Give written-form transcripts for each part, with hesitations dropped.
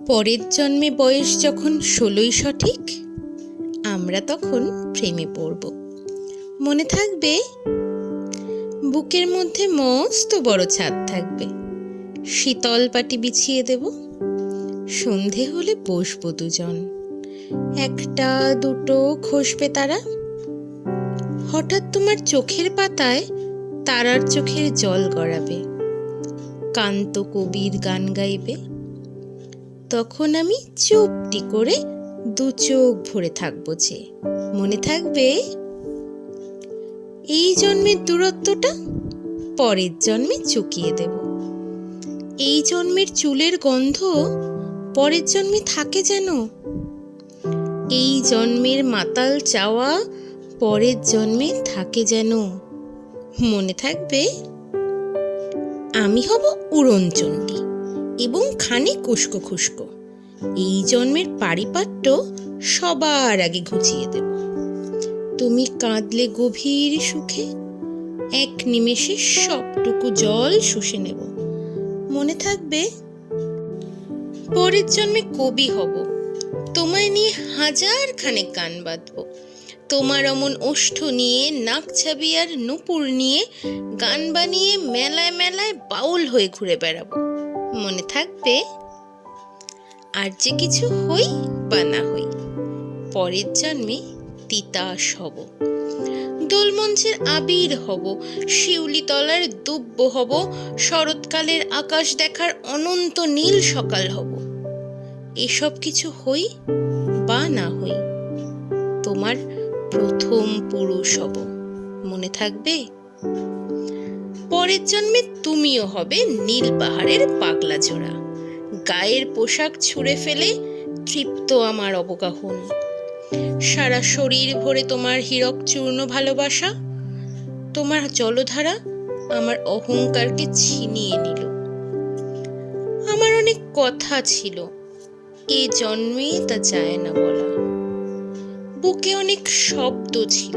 পরের জন্মে বয়স যখন 16ই সঠিক, আমরা তখন প্রেমে পড়ব। মনে থাকবে? বুকের মধ্যে মস্ত বড় ছাদ থাকবে, শীতল পাটি বিছিয়ে দেব, সন্ধে হলে বসবো দুজন, একটা দুটো খসবে তারা। হঠাৎ তোমার চোখের পাতায় তারার চোখের জল গড়াবে, কান্ত কবির গান গাইবে। তখন আমি চুপটি করে দু চোখ ভরে থাকবো যে। মনে থাকবে? এই জন্মের দূরত্বটা পরের জন্মে চুকিয়ে দেব। এই জন্মের চুলের গন্ধ পরের জন্মে থাকে যেন। এই জন্মের মাতাল চাওয়া পরের জন্মে থাকে যেন। মনে থাকবে? আমি হব উড়নচণ্ডী এবং খানিক উস্কো খুস্কো। এই জন্মের পারিপাট্য সবার আগে ঘুচিয়ে দেব। তুমি কাঁদলে গভীর সুখে, এক নিমেষে সবটুকু জল শুষে নেব। মনে থাকবে? পরের জন্মে কবি হব, তোমায় নিয়ে হাজার খানেক গান বাঁধব। তোমার অমন ওষ্ঠ নিয়ে, নাক ছাবি আর নুপুর নিয়ে গান বানিয়ে মেলায় মেলায় বাউল হয়ে ঘুরে বেড়াবো। মনে থাকবে? আর যে কিছু হই বা না হই, পরের জন্মে তিতাস হব, দোলমঞ্চের আবির হব, শিউলি তলার দুব্ব হব, শরৎকালের আকাশ দেখার অনন্ত নীল সকাল হব। এসব কিছু হই বা না হই, তোমার প্রথম পুরুষ হব। মনে থাকবে? পরের জন্মে তুমিও হবে নীল পাহাড়ের পাগলা জোড়া, গায়ের পোশাক ছুঁড়ে ফেলে তৃপ্ত আমার অবগাহন। সারা শরীর ভরে তোমার হীরক চূর্ণ ভালোবাসা, তোমার জলধারা আমার অহংকারকে ছিনিয়ে নিল। আমার অনেক কথা ছিল, এ জন্মে তা যায় না বলা। বুকে অনেক শব্দ ছিল,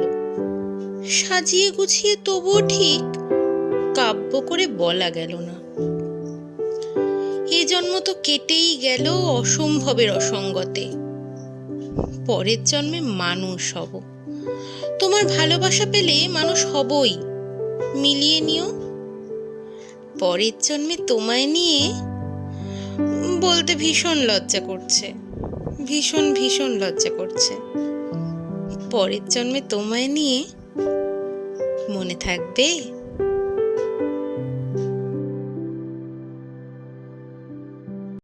সাজিয়ে গুছিয়ে তবুও ঠিক কাব্য করে বলা গেল না। এ জন্ম তো কেটেই গেল অসম্ভবের অসঙ্গতে। পরের জন্মে মানুষ হব, তোমার ভালোবাসা পেলে মানুষ হবই, মিলিয়ে নিও। পরের জন্মে তোমায় নিয়ে বলতে ভীষণ লজ্জা করছে, ভীষণ ভীষণ লজ্জা করছে। পরের জন্মে তোমায় নিয়ে, মনে থাকবে?